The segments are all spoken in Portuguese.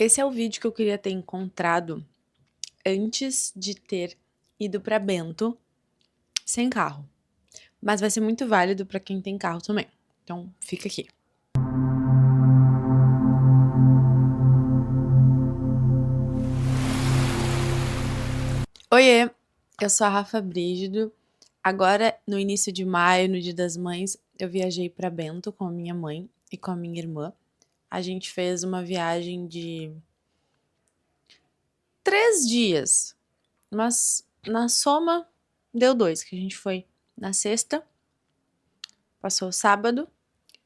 Esse é o vídeo que eu queria ter encontrado antes de ter ido para Bento sem carro. Mas vai ser muito válido para quem tem carro também. Então, fica aqui. Oiê, eu sou a Rafa Brígido. Agora, no início de maio, no Dia das Mães, eu viajei para Bento com a minha mãe e com a minha irmã. A gente fez uma viagem de 3 dias, mas na soma deu 2, que a gente foi na sexta, passou o sábado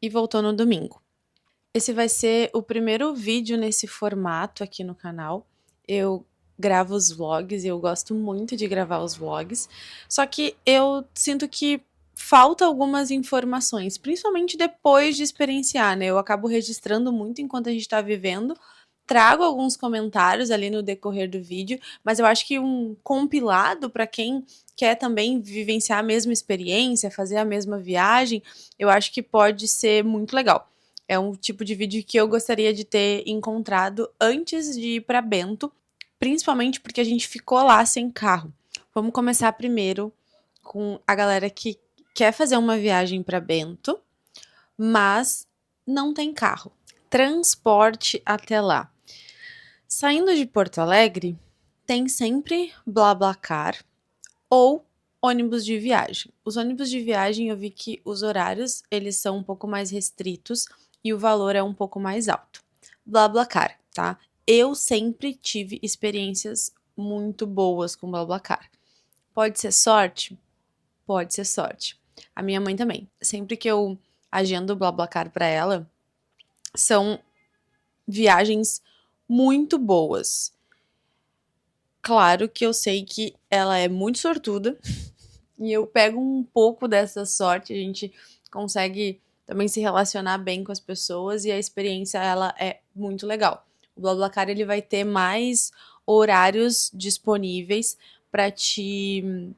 e voltou no domingo. Esse vai ser o primeiro vídeo nesse formato aqui no canal. Eu gravo os vlogs e eu gosto muito de gravar os vlogs, só que eu sinto que falta algumas informações, principalmente depois de experienciar, né? Eu acabo registrando muito enquanto a gente tá vivendo, trago alguns comentários ali no decorrer do vídeo, mas eu acho que um compilado para quem quer também vivenciar a mesma experiência, fazer a mesma viagem, eu acho que pode ser muito legal. É um tipo de vídeo que eu gostaria de ter encontrado antes de ir para Bento, principalmente porque a gente ficou lá sem carro. Vamos começar primeiro com a galera que quer fazer uma viagem para Bento, mas não tem carro. Transporte até lá. Saindo de Porto Alegre, tem sempre BlaBlaCar ou ônibus de viagem. Os ônibus de viagem eu vi que os horários eles são um pouco mais restritos e o valor é um pouco mais alto. BlaBlaCar, tá? Eu sempre tive experiências muito boas com BlaBlaCar. Pode ser sorte? Pode ser sorte. A minha mãe também. Sempre que eu agendo o BlaBlaCar para ela, são viagens muito boas. Claro que eu sei que ela é muito sortuda e eu pego um pouco dessa sorte, a gente consegue também se relacionar bem com as pessoas e a experiência ela é muito legal. O BlaBlaCar ele vai ter mais horários disponíveis para te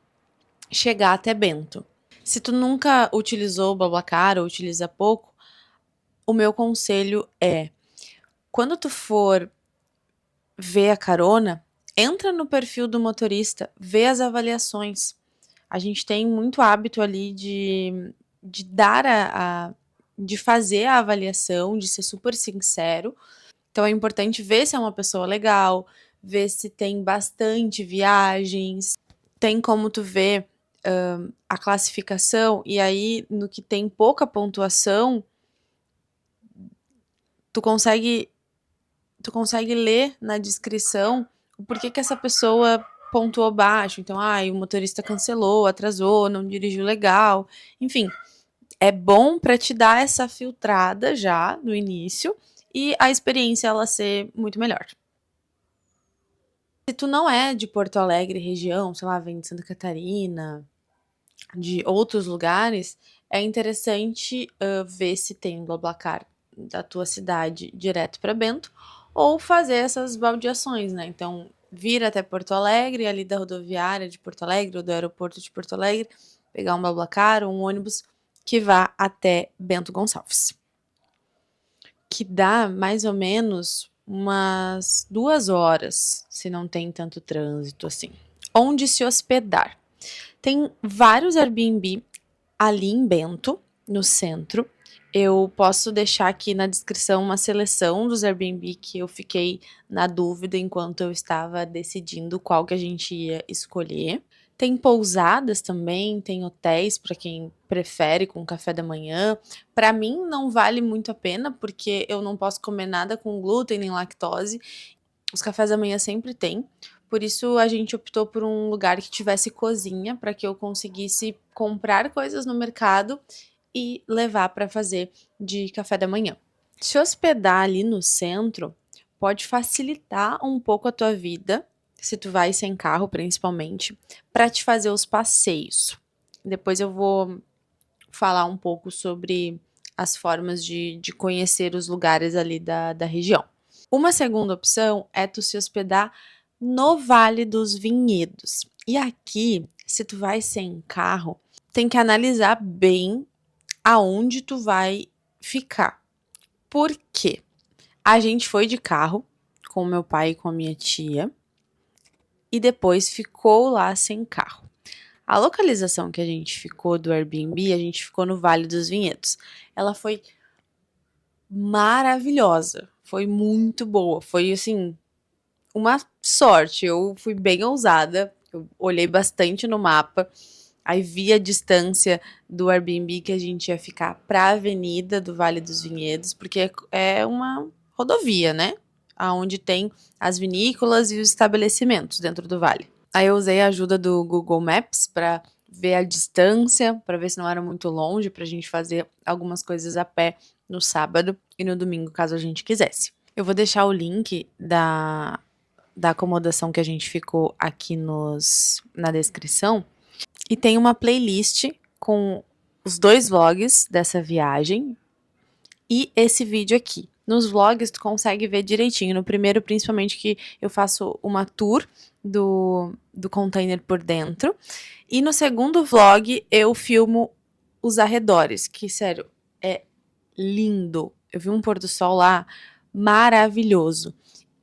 chegar até Bento. Se tu nunca utilizou o BlaBlaCar ou utiliza pouco, o meu conselho é, quando tu for ver a carona, entra no perfil do motorista, vê as avaliações. A gente tem muito hábito ali de dar de fazer a avaliação, de ser super sincero. Então é importante ver se é uma pessoa legal, ver se tem bastante viagens, tem como tu ver a classificação, e aí no que tem pouca pontuação, tu consegue ler na descrição o porquê que essa pessoa pontuou baixo. Então, o motorista cancelou, atrasou, não dirigiu legal. Enfim, é bom para te dar essa filtrada já no início e a experiência ela ser muito melhor. Se tu não é de Porto Alegre região, sei lá, vem de Santa Catarina, de outros lugares, é interessante ver se tem BlaBlaCar da tua cidade direto para Bento ou fazer essas baldeações, né? Então, vir até Porto Alegre, ali da rodoviária de Porto Alegre ou do aeroporto de Porto Alegre, pegar um BlaBlaCar ou um ônibus que vá até Bento Gonçalves. Que dá mais ou menos umas 2 horas, se não tem tanto trânsito assim. Onde se hospedar? Tem vários Airbnb ali em Bento, no centro. Eu posso deixar aqui na descrição uma seleção dos Airbnb que eu fiquei na dúvida enquanto eu estava decidindo qual que a gente ia escolher. Tem pousadas também, tem hotéis para quem prefere com café da manhã. Para mim não vale muito a pena porque eu não posso comer nada com glúten nem lactose. Os cafés da manhã sempre tem. Por isso a gente optou por um lugar que tivesse cozinha para que eu conseguisse comprar coisas no mercado e levar para fazer de café da manhã. Se hospedar ali no centro pode facilitar um pouco a tua vida, se tu vai sem carro principalmente, para te fazer os passeios. Depois eu vou falar um pouco sobre as formas de conhecer os lugares ali da região. Uma segunda opção é tu se hospedar no Vale dos Vinhedos. E aqui, se tu vai sem carro, tem que analisar bem aonde tu vai ficar. Por quê? A gente foi de carro com meu pai e com a minha tia, e depois ficou lá sem carro. A localização que a gente ficou do Airbnb, a gente ficou no Vale dos Vinhedos. Ela foi maravilhosa, foi muito boa, foi assim, uma sorte. Eu fui bem ousada, eu olhei bastante no mapa, aí vi a distância do Airbnb que a gente ia ficar para a avenida do Vale dos Vinhedos, porque é uma rodovia, né? Aonde tem as vinícolas e os estabelecimentos dentro do vale. Aí eu usei a ajuda do Google Maps para ver a distância, para ver se não era muito longe, para a gente fazer algumas coisas a pé no sábado e no domingo, caso a gente quisesse. Eu vou deixar o link da acomodação que a gente ficou aqui na descrição. E tem uma playlist com os 2 vlogs dessa viagem e esse vídeo aqui. Nos vlogs tu consegue ver direitinho. No primeiro, principalmente, que eu faço uma tour do container por dentro. E no segundo vlog eu filmo os arredores, que, sério, é lindo. Eu vi um pôr do sol lá maravilhoso.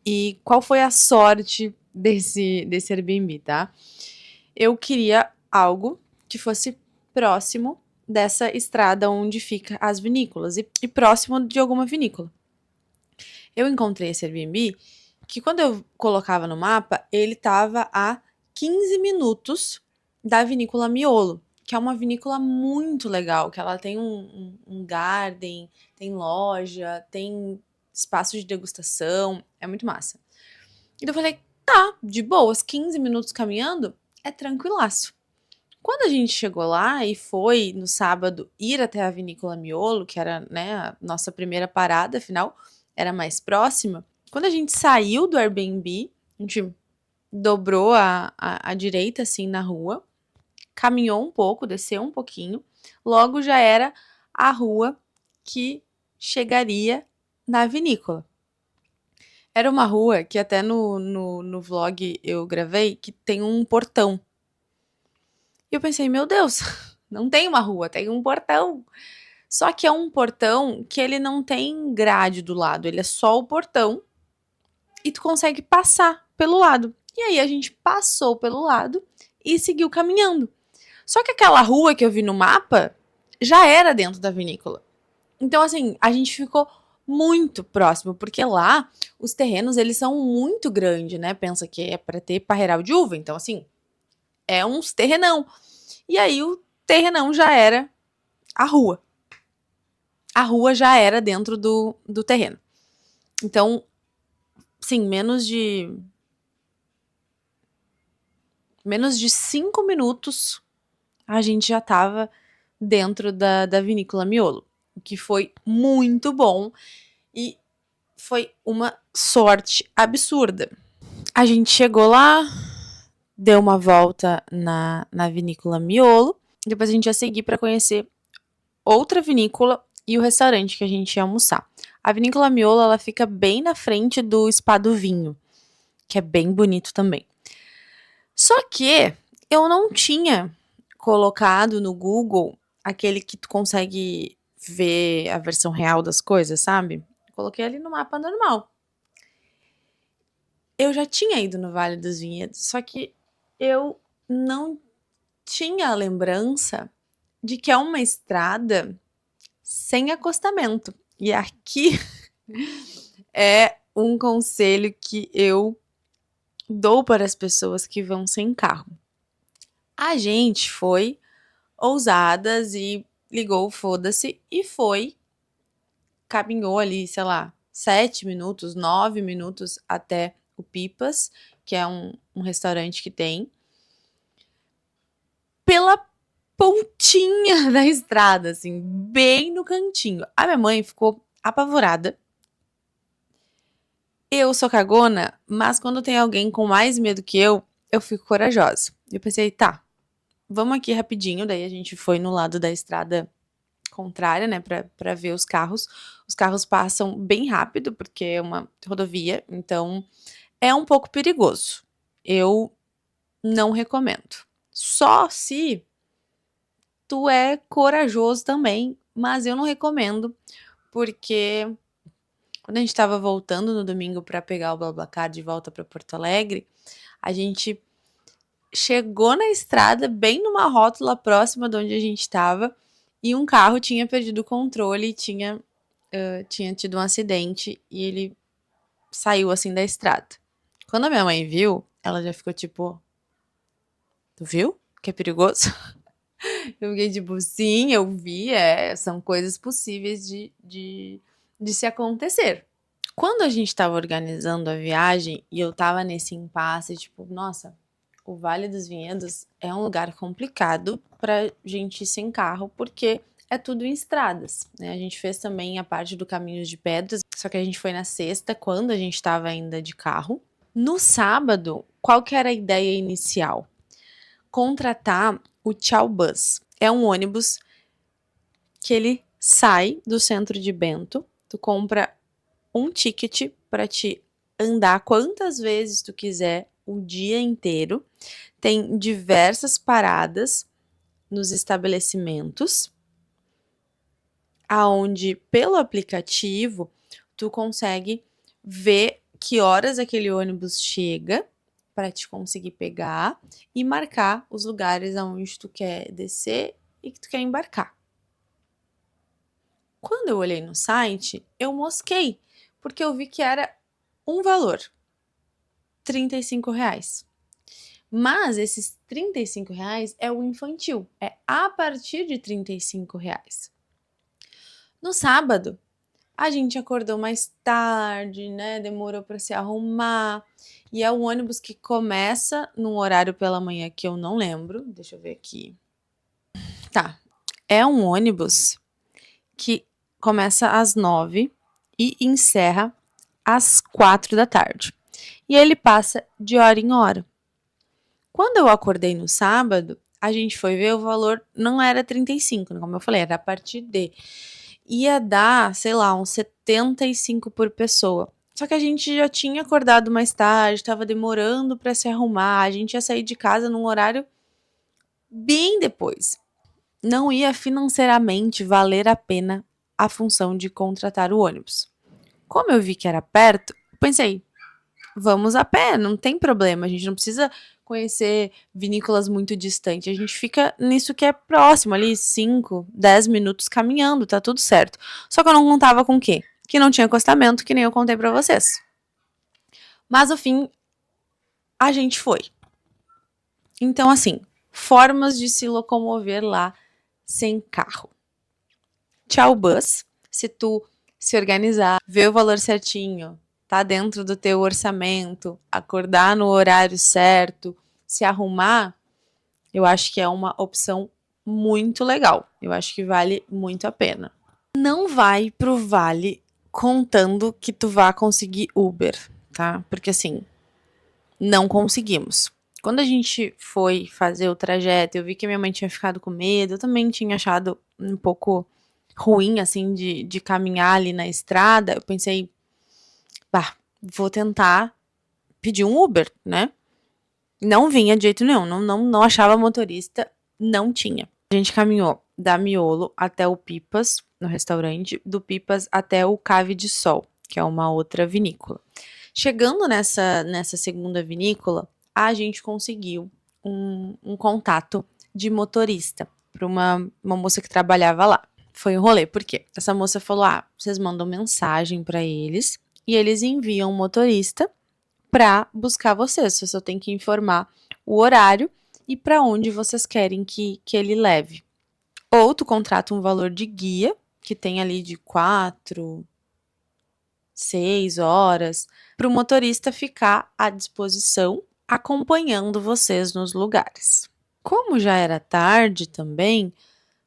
E qual foi a sorte desse Airbnb, tá? Eu queria algo que fosse próximo dessa estrada onde fica as vinícolas e próximo de alguma vinícola. Eu encontrei esse Airbnb que quando eu colocava no mapa, ele estava a 15 minutos da vinícola Miolo, que é uma vinícola muito legal, que ela tem um garden, tem loja, tem espaço de degustação, é muito massa. Então eu falei, tá, de boas, 15 minutos caminhando, é tranquilaço. Quando a gente chegou lá e foi no sábado ir até a Vinícola Miolo, que era, né, a nossa primeira parada, afinal, era mais próxima. Quando a gente saiu do Airbnb, a gente dobrou a direita, assim, na rua, caminhou um pouco, desceu um pouquinho, logo já era a rua que chegaria na vinícola. Era uma rua que até no vlog eu gravei, que tem um portão. E eu pensei, meu Deus, não tem uma rua, tem um portão. Só que é um portão que ele não tem grade do lado, ele é só o portão e tu consegue passar pelo lado. E aí a gente passou pelo lado e seguiu caminhando. Só que aquela rua que eu vi no mapa já era dentro da vinícola. Então, assim, a gente ficou muito próximo, porque lá os terrenos eles são muito grandes, né? Pensa que é para ter parreiral de uva, então, assim, é uns terrenão. E aí o terrenão já era a rua. A rua já era dentro do terreno. Então, sim, menos de 5 minutos a gente já estava dentro da vinícola Miolo, o que foi muito bom e foi uma sorte absurda. A gente chegou lá, deu uma volta na vinícola Miolo, depois a gente ia seguir para conhecer outra vinícola e o restaurante que a gente ia almoçar. A vinícola Miolo, ela fica bem na frente do Spa do Vinho, que é bem bonito também. Só que eu não tinha colocado no Google aquele que tu consegue ver a versão real das coisas, sabe? Coloquei ali no mapa normal. Eu já tinha ido no Vale dos Vinhedos, só que eu não tinha a lembrança de que é uma estrada sem acostamento. E aqui é um conselho que eu dou para as pessoas que vão sem carro. A gente foi ousadas e ligou o foda-se e foi, caminhou ali, sei lá, 7 minutos, 9 minutos até o Pipas, que é um restaurante que tem, pela pontinha da estrada, assim, bem no cantinho. A minha mãe ficou apavorada. Eu sou cagona, mas quando tem alguém com mais medo que eu fico corajosa. Eu pensei, tá, vamos aqui rapidinho. Daí a gente foi no lado da estrada contrária, né, pra ver os carros. Os carros passam bem rápido, porque é uma rodovia, então é um pouco perigoso. Eu não recomendo. Só se tu é corajoso também, mas eu não recomendo, porque Quando a gente estava voltando no domingo para pegar o BlaBlaCar de volta para Porto Alegre, a gente chegou na estrada, bem numa rótula próxima de onde a gente estava, e um carro tinha perdido o controle e tinha tido um acidente e ele saiu assim da estrada. Quando a minha mãe viu, ela já ficou tipo: Tu viu? Que é perigoso? Eu fiquei tipo, sim, eu vi, são coisas possíveis de se acontecer. Quando a gente estava organizando a viagem e eu tava nesse impasse, tipo, nossa, o Vale dos Vinhedos é um lugar complicado pra gente ir sem carro, porque é tudo em estradas, né? A gente fez também a parte do Caminhos de Pedras, só que a gente foi na sexta, quando a gente estava ainda de carro. No sábado, qual que era a ideia inicial? Contratar o Tchau Bus. É um ônibus que ele sai do centro de Bento, tu compra um ticket para te andar quantas vezes tu quiser o dia inteiro. Tem diversas paradas nos estabelecimentos, aonde pelo aplicativo tu consegue ver que horas aquele ônibus chega para te conseguir pegar e marcar os lugares aonde tu quer descer e que tu quer embarcar. Quando eu olhei no site, eu mosquei, porque eu vi que era um valor, R$ 35. Mas esses R$ 35 é o infantil, é a partir de R$ 35. No sábado, a gente acordou mais tarde, né? Demorou para se arrumar. E é um ônibus que começa num horário pela manhã que eu não lembro. Deixa eu ver aqui. Tá. É um ônibus que começa às 9 e encerra às 4 da tarde. E ele passa de hora em hora. Quando eu acordei no sábado, a gente foi ver o valor, não era 35, como eu falei, era a partir de. Ia dar, sei lá, uns 75 por pessoa. Só que a gente já tinha acordado mais tarde, estava demorando para se arrumar, a gente ia sair de casa num horário bem depois. Não ia financeiramente valer a pena a função de contratar o ônibus. Como eu vi que era perto, pensei, vamos a pé, não tem problema, a gente não precisa conhecer vinícolas muito distantes, a gente fica nisso que é próximo, ali 5, 10 minutos caminhando, tá tudo certo. Só que eu não contava com o quê? Que não tinha acostamento, que nem eu contei pra vocês. Mas, no fim, a gente foi. Então, assim, formas de se locomover lá sem carro. Tchau Bus, se tu se organizar, ver o valor certinho, tá dentro do teu orçamento, acordar no horário certo, se arrumar, eu acho que é uma opção muito legal. Eu acho que vale muito a pena. Não vai pro Vale contando que tu vá conseguir Uber, tá? Porque assim, não conseguimos. Quando a gente foi fazer o trajeto, eu vi que minha mãe tinha ficado com medo, eu também tinha achado um pouco ruim, assim, de caminhar ali na estrada. Eu pensei, bah, vou tentar pedir um Uber, né? Não vinha de jeito nenhum, não achava motorista, não tinha. A gente caminhou da Miolo até o Pipas, no restaurante, do Pipas até o Cave de Sol, que é uma outra vinícola. Chegando nessa segunda vinícola, a gente conseguiu um contato de motorista para uma moça que trabalhava lá. Foi um rolê, porque essa moça falou: vocês mandam mensagem para eles e eles enviam um motorista para buscar vocês. Você só tem que informar o horário e para onde vocês querem que ele leve. Ou tu contrata um valor de guia, que tem ali de 4, 6 horas, para o motorista ficar à disposição, acompanhando vocês nos lugares. Como já era tarde também,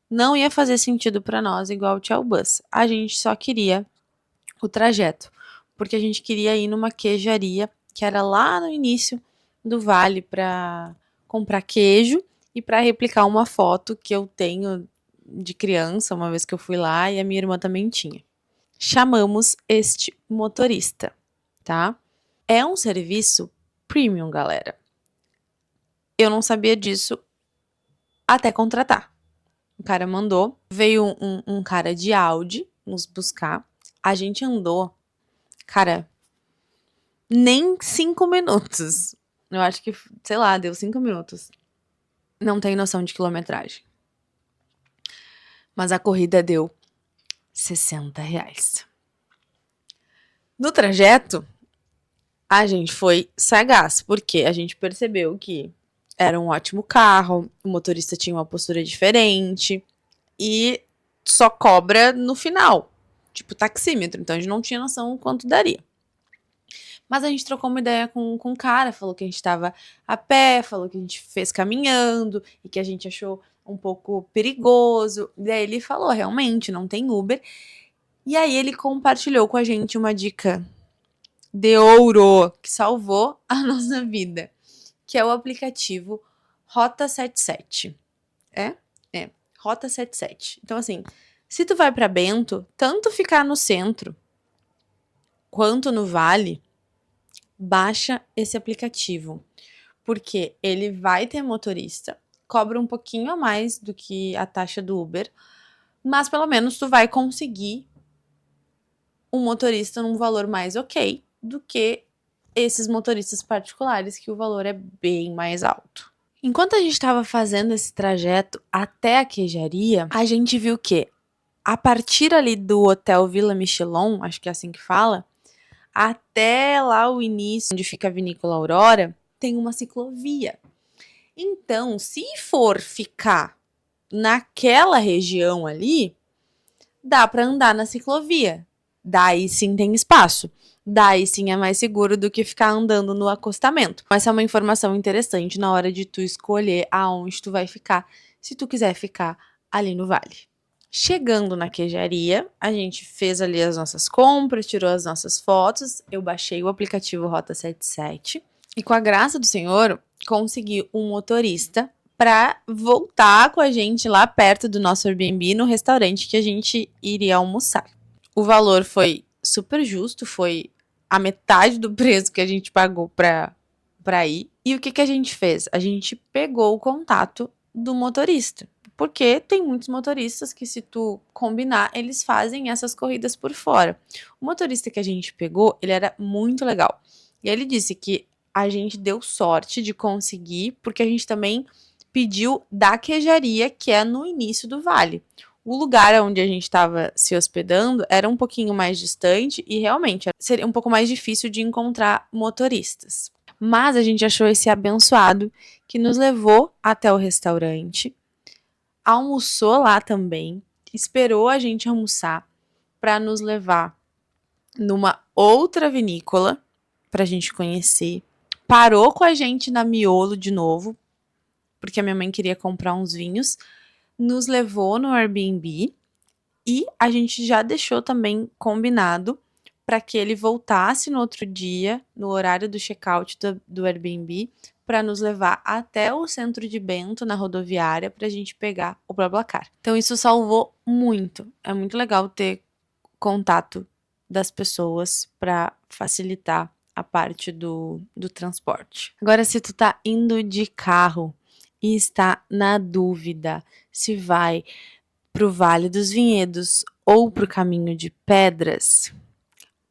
não ia fazer sentido para nós igual o Tchau Bus. A gente só queria o trajeto, porque a gente queria ir numa queijaria que era lá no início do vale para comprar queijo e para replicar uma foto que eu tenho de criança, uma vez que eu fui lá e a minha irmã também tinha. Chamamos este motorista, tá? É um serviço premium, galera. Eu não sabia disso até contratar. O cara mandou, veio um cara de Audi nos buscar. A gente andou Cara, nem 5 minutos. Eu acho que, sei lá, deu 5 minutos. Não tem noção de quilometragem. Mas a corrida deu R$60. No trajeto, a gente foi sagaz, porque a gente percebeu que era um ótimo carro, o motorista tinha uma postura diferente e só cobra no final, tipo taxímetro, então a gente não tinha noção quanto daria. Mas a gente trocou uma ideia com o cara, falou que a gente tava a pé, falou que a gente fez caminhando e que a gente achou um pouco perigoso. E aí ele falou, realmente, não tem Uber. E aí ele compartilhou com a gente uma dica de ouro que salvou a nossa vida, que é o aplicativo Rota 77. É? É, Rota 77. Então assim, se tu vai para Bento, tanto ficar no centro quanto no Vale, baixa esse aplicativo, porque ele vai ter motorista, cobra um pouquinho a mais do que a taxa do Uber, mas pelo menos tu vai conseguir um motorista num valor mais ok do que esses motoristas particulares, que o valor é bem mais alto. Enquanto a gente estava fazendo esse trajeto até a queijaria, a gente viu que a partir ali do Hotel Vila Michelon, acho que é assim que fala, até lá o início, onde fica a Vinícola Aurora, tem uma ciclovia. Então, se for ficar naquela região ali, dá para andar na ciclovia. Daí sim tem espaço. Daí sim é mais seguro do que ficar andando no acostamento. Essa é uma informação interessante na hora de tu escolher aonde tu vai ficar, se tu quiser ficar ali no vale. Chegando na queijaria, a gente fez ali as nossas compras, tirou as nossas fotos, eu baixei o aplicativo Rota 77 e com a graça do Senhor, consegui um motorista para voltar com a gente lá perto do nosso Airbnb no restaurante que a gente iria almoçar. O valor foi super justo, foi a metade do preço que a gente pagou para ir. E o que, que a gente fez? A gente pegou o contato do motorista. Porque tem muitos motoristas que, se tu combinar, eles fazem essas corridas por fora. O motorista que a gente pegou, ele era muito legal. E ele disse que a gente deu sorte de conseguir, porque a gente também pediu da queijaria, que é no início do vale. O lugar onde a gente estava se hospedando era um pouquinho mais distante e realmente seria um pouco mais difícil de encontrar motoristas. Mas a gente achou esse abençoado que nos levou até o restaurante, almoçou lá também, esperou a gente almoçar para nos levar numa outra vinícola para a gente conhecer. Parou com a gente na Miolo de novo, porque a minha mãe queria comprar uns vinhos. Nos levou no Airbnb e a gente já deixou também combinado para que ele voltasse no outro dia, no horário do check-out do Airbnb, para nos levar até o centro de Bento, na rodoviária, para a gente pegar o BlaBlaCar. Então isso salvou muito. É muito legal ter contato das pessoas para facilitar a parte do transporte. Agora, se tu tá indo de carro e está na dúvida se vai pro Vale dos Vinhedos ou pro Caminho de Pedras,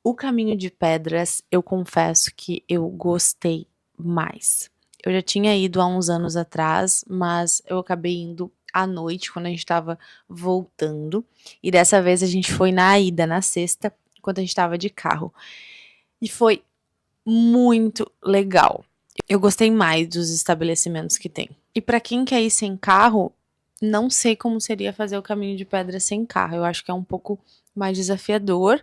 o Caminho de Pedras, eu confesso que eu gostei mais. Eu já tinha ido há uns anos atrás, mas eu acabei indo à noite, quando a gente estava voltando. E dessa vez a gente foi na ida, na sexta, enquanto a gente estava de carro. E foi muito legal. Eu gostei mais dos estabelecimentos que tem. E para quem quer ir sem carro, não sei como seria fazer o Caminho de Pedra sem carro. Eu acho que é um pouco mais desafiador.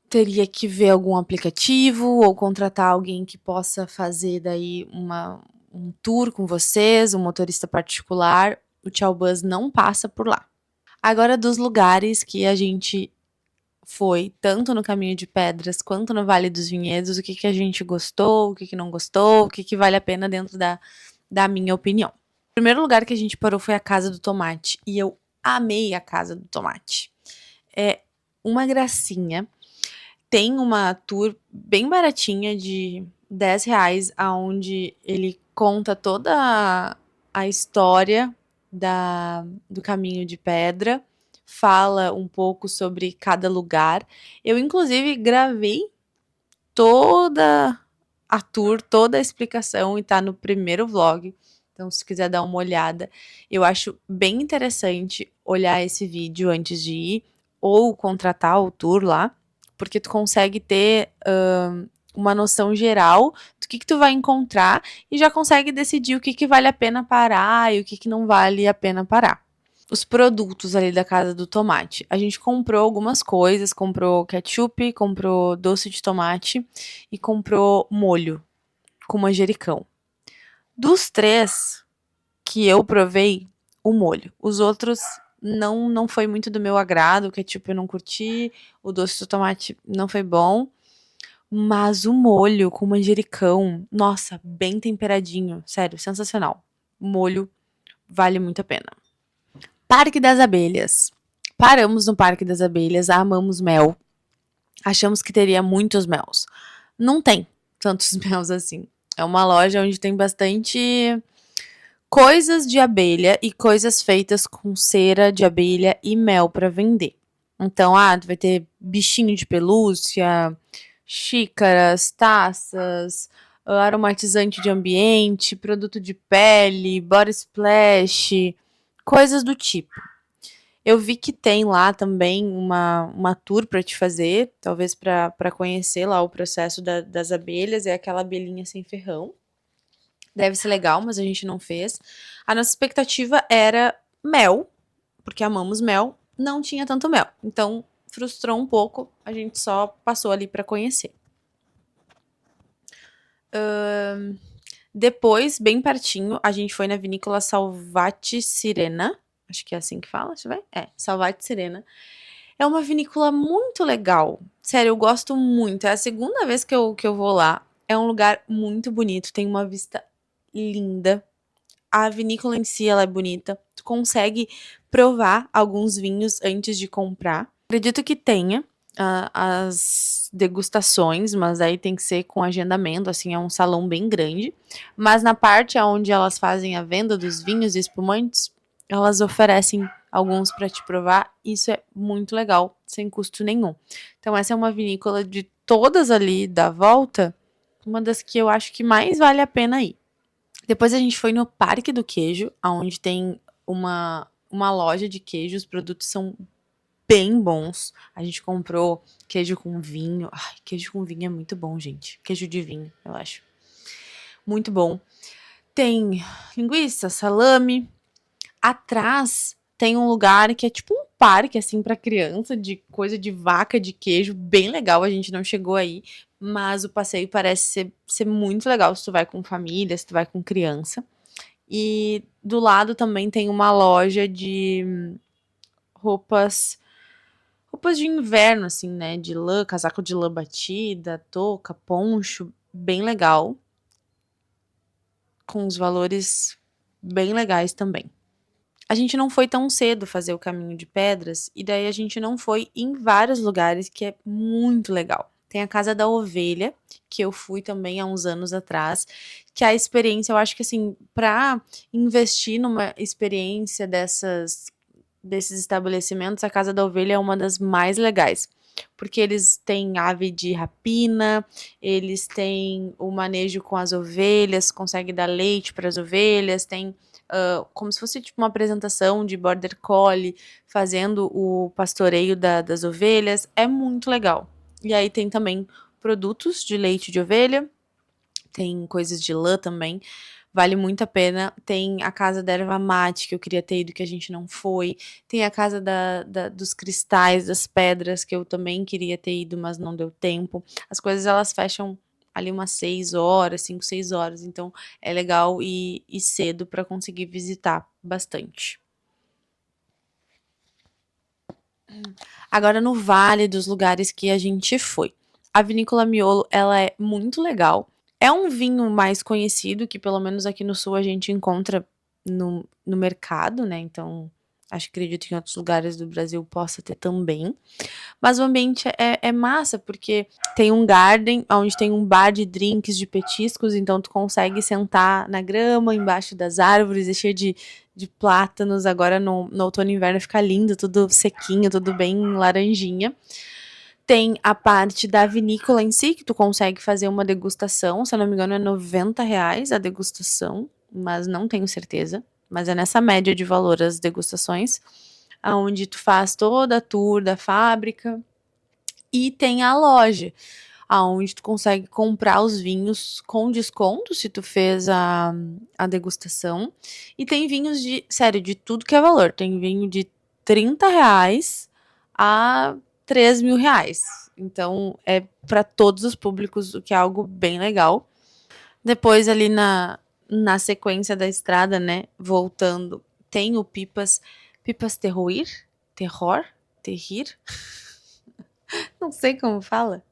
Teria que ver algum aplicativo ou contratar alguém que possa fazer daí um tour com vocês, um motorista particular. O Tchau Bus não passa por lá. Agora, dos lugares que a gente foi, tanto no Caminho de Pedras quanto no Vale dos Vinhedos, o que, que a gente gostou, o que, que não gostou, o que, que vale a pena dentro da minha opinião. O primeiro lugar que a gente parou foi a Casa do Tomate, e eu amei a Casa do Tomate. É uma gracinha. Tem uma tour bem baratinha de R$10, onde ele conta toda a história do Caminho de Pedra, fala um pouco sobre cada lugar. Eu, inclusive, gravei toda a tour, toda a explicação e tá no primeiro vlog. Então, se quiser dar uma olhada, eu acho bem interessante olhar esse vídeo antes de ir ou contratar o tour lá, porque tu consegue ter uma noção geral do que tu vai encontrar e já consegue decidir o que vale a pena parar e o que não vale a pena parar. Os produtos ali da Casa do Tomate. A gente comprou algumas coisas, comprou ketchup, comprou doce de tomate e comprou molho com manjericão. Dos 3 que eu provei, o molho. Os outros não foi muito do meu agrado, o ketchup eu não curti, o doce de tomate não foi bom, mas o molho com manjericão, nossa, bem temperadinho, sério, sensacional. O molho vale muito a pena. Parque das Abelhas. Paramos no Parque das Abelhas, amamos mel. Achamos que teria muitos mels. Não tem tantos mels assim. É uma loja onde tem bastante coisas de abelha e coisas feitas com cera de abelha e mel para vender. Então, vai ter bichinho de pelúcia, xícaras, taças, aromatizante de ambiente, produto de pele, body splash, coisas do tipo. Eu vi que tem lá também uma tour para te fazer, talvez para conhecer lá o processo das abelhas, é aquela abelhinha sem ferrão. Deve ser legal, mas a gente não fez. A nossa expectativa era mel, porque amamos mel, não tinha tanto mel. Então, frustrou um pouco, a gente só passou ali para conhecer. Depois, bem pertinho, a gente foi na vinícola Salvati Sirena. Acho que é assim que fala, deixa eu ver. É, Salvati Sirena. É uma vinícola muito legal. Sério, eu gosto muito. É a segunda vez que eu vou lá. É um lugar muito bonito, tem uma vista linda. A vinícola em si, ela é bonita. Tu consegue provar alguns vinhos antes de comprar. Acredito que tenha as degustações, mas aí tem que ser com agendamento, assim, é um salão bem grande. Mas na parte onde elas fazem a venda dos vinhos e espumantes, elas oferecem alguns para te provar. Isso é muito legal, sem custo nenhum. Então essa é uma vinícola de todas ali da volta, uma das que eu acho que mais vale a pena ir. Depois a gente foi no Parque do Queijo, onde tem uma loja de queijo, os produtos são bem bons. A gente comprou queijo com vinho. Ai, queijo com vinho é muito bom, gente. Queijo de vinho, eu acho. Muito bom. Tem linguiça, salame. Atrás tem um lugar que é tipo um parque, assim, pra criança, de coisa de vaca, de queijo, bem legal. A gente não chegou aí, mas o passeio parece ser muito legal se tu vai com família, se tu vai com criança. E do lado também tem uma loja de roupas de inverno, assim, né? De lã, casaco de lã batida, touca, poncho, bem legal. Com os valores bem legais também. A gente não foi tão cedo fazer o caminho de pedras, e daí a gente não foi em vários lugares que é muito legal. Tem a Casa da Ovelha, que eu fui também há uns anos atrás, que a experiência, eu acho que assim, para investir numa experiência desses estabelecimentos, a Casa da Ovelha é uma das mais legais. Porque eles têm ave de rapina, eles têm o manejo com as ovelhas, consegue dar leite para as ovelhas, tem como se fosse tipo uma apresentação de Border Collie fazendo o pastoreio das ovelhas. É muito legal. E aí tem também produtos de leite de ovelha, tem coisas de lã também. Vale muito a pena. Tem a casa da erva mate, que eu queria ter ido, que a gente não foi. Tem a casa dos cristais, das pedras, que eu também queria ter ido, mas não deu tempo. As coisas, elas fecham ali umas 6 horas, 5, 6 horas. Então, é legal ir cedo para conseguir visitar bastante. Agora, no Vale dos lugares que a gente foi. A Vinícola Miolo, ela é muito legal. É um vinho mais conhecido, que pelo menos aqui no sul a gente encontra no mercado, né? Então, Acredito que em outros lugares do Brasil possa ter também. Mas o ambiente é massa, porque tem um garden, onde tem um bar de drinks, de petiscos, então tu consegue sentar na grama, embaixo das árvores, é cheio de plátanos. Agora no outono e inverno fica lindo, tudo sequinho, tudo bem laranjinha. Tem a parte da vinícola em si, que tu consegue fazer uma degustação. Se eu não me engano, é R$ 90 a degustação, mas não tenho certeza. Mas é nessa média de valor as degustações, aonde tu faz toda a tour da fábrica. E tem a loja, aonde tu consegue comprar os vinhos com desconto, se tu fez a degustação. E tem vinhos sério, de tudo que é valor. Tem vinho de R$ 30 a R$ 3.000. Então, é para todos os públicos, o que é algo bem legal. Depois, ali na sequência da estrada, né, voltando, tem o Pipas Terrir, não sei como fala,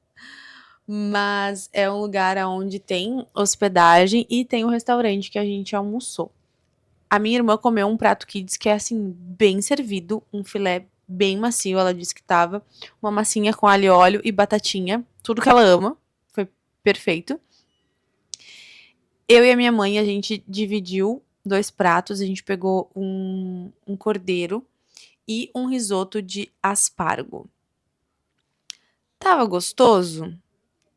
mas é um lugar onde tem hospedagem e tem um restaurante que a gente almoçou. A minha irmã comeu um prato kids que é assim, bem servido, um filé bem macio, ela disse que tava, uma massinha com alho e óleo e batatinha, tudo que ela ama, foi perfeito. Eu e a minha mãe, a gente dividiu 2 pratos, a gente pegou um cordeiro e um risoto de aspargo. Tava gostoso?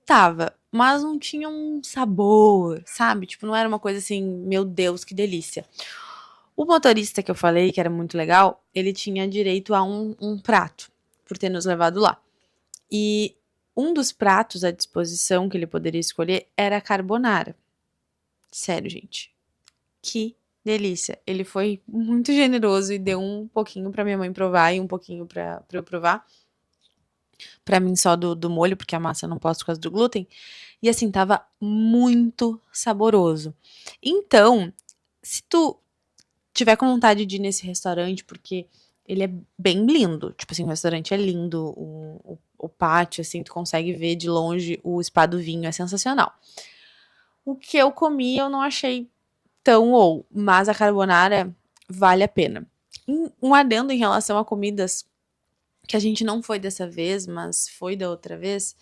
Tava, mas não tinha um sabor, sabe? Tipo, não era uma coisa assim, meu Deus, que delícia. O motorista que eu falei, que era muito legal, ele tinha direito a um prato, por ter nos levado lá. E um dos pratos à disposição que ele poderia escolher era a carbonara. Sério, gente. Que delícia. Ele foi muito generoso e deu um pouquinho pra minha mãe provar e um pouquinho pra eu provar. Pra mim só do molho, porque a massa eu não posso por causa do glúten. E assim, tava muito saboroso. Então, se tu tiver com vontade de ir nesse restaurante, porque ele é bem lindo. Tipo assim, o restaurante é lindo, o pátio, assim, tu consegue ver de longe o spa do vinho, é sensacional. O que eu comi eu não achei tão ou, mas a carbonara vale a pena. Um adendo em relação a comidas que a gente não foi dessa vez, mas foi da outra vez.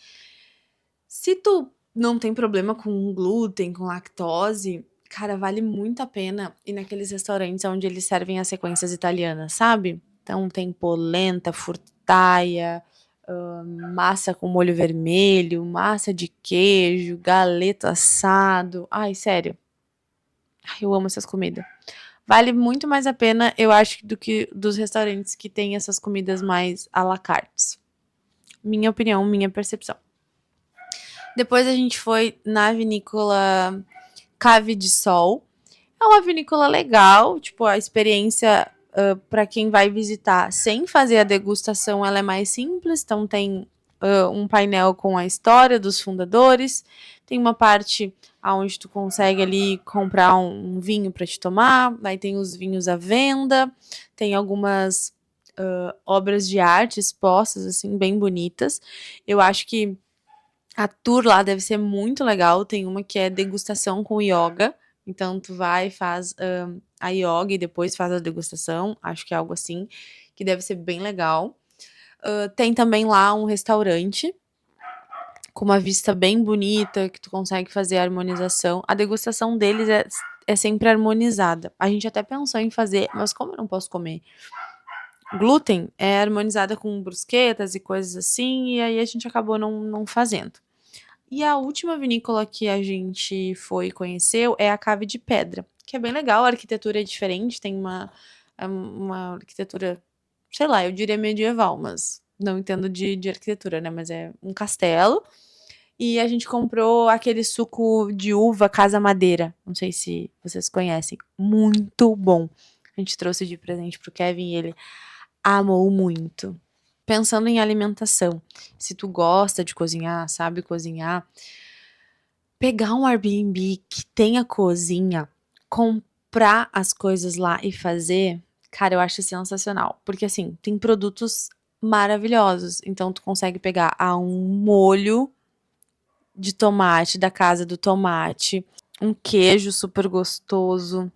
Se tu não tem problema com glúten, com lactose, cara, vale muito a pena ir naqueles restaurantes onde eles servem as sequências italianas, sabe? Então tem polenta, furtaia, massa com molho vermelho, massa de queijo, galeto assado. Ai, sério. Ai, eu amo essas comidas. Vale muito mais a pena, eu acho, do que dos restaurantes que têm essas comidas mais à la carte. Minha opinião, minha percepção. Depois a gente foi na vinícola Cave de Sol. É uma vinícola legal, tipo, a experiência para quem vai visitar sem fazer a degustação, ela é mais simples. Então tem um painel com a história dos fundadores, tem uma parte onde tu consegue ali comprar um vinho para te tomar, aí tem os vinhos à venda, tem algumas obras de arte expostas, assim, bem bonitas. Eu acho que a tour lá deve ser muito legal. Tem uma que é degustação com yoga. Então, tu vai, faz a yoga e depois faz a degustação. Acho que é algo assim, que deve ser bem legal. Tem também lá um restaurante com uma vista bem bonita, que tu consegue fazer a harmonização. A degustação deles é sempre harmonizada. A gente até pensou em fazer, mas como eu não posso comer glúten, é harmonizada com brusquetas e coisas assim, e aí a gente acabou não fazendo. E a última vinícola que a gente foi e conheceu é a Cave de Pedra, que é bem legal, a arquitetura é diferente, tem uma arquitetura, sei lá, eu diria medieval, mas não entendo de arquitetura, né? Mas é um castelo. E a gente comprou aquele suco de uva Casa Madeira. Não sei se vocês conhecem. Muito bom. A gente trouxe de presente pro Kevin e ele amou muito. Pensando em alimentação, se tu gosta de cozinhar, sabe cozinhar, pegar um Airbnb que tenha cozinha, comprar as coisas lá e fazer, cara, eu acho sensacional. Porque assim, tem produtos maravilhosos. Então tu consegue pegar um molho de tomate da casa do tomate, um queijo super gostoso,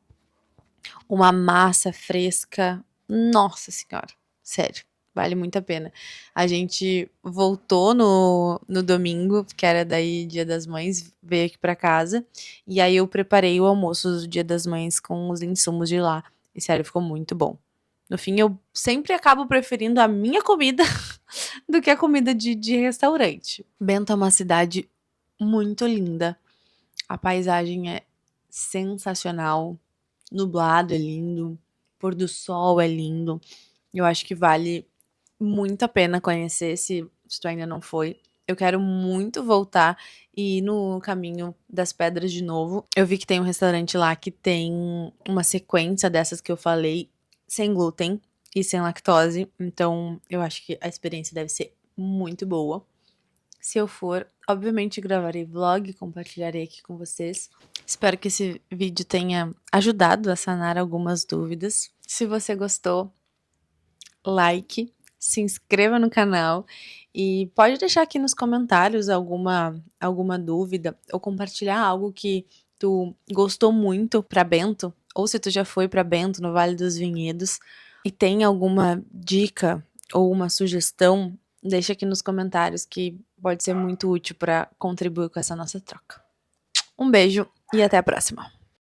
uma massa fresca. Nossa senhora, sério, vale muito a pena. A gente voltou no domingo, que era daí Dia das Mães, veio aqui pra casa, e aí eu preparei o almoço do Dia das Mães com os insumos de lá. E sério, ficou muito bom. No fim, eu sempre acabo preferindo a minha comida do que a comida de restaurante. Bento é uma cidade muito linda. A paisagem é sensacional. Nublado é lindo. Pôr do sol é lindo. Eu acho que vale muito a pena conhecer se tu ainda não foi. Eu quero muito voltar e ir no Caminho das Pedras de novo. Eu vi que tem um restaurante lá que tem uma sequência dessas que eu falei, sem glúten e sem lactose. Então, eu acho que a experiência deve ser muito boa. Se eu for, obviamente gravarei vlog, compartilharei aqui com vocês. Espero que esse vídeo tenha ajudado a sanar algumas dúvidas. Se você gostou, like, se inscreva no canal e pode deixar aqui nos comentários alguma dúvida ou compartilhar algo que tu gostou muito para Bento, ou se tu já foi para Bento no Vale dos Vinhedos e tem alguma dica ou uma sugestão, deixa aqui nos comentários que pode ser muito útil para contribuir com essa nossa troca. Um beijo e até a próxima.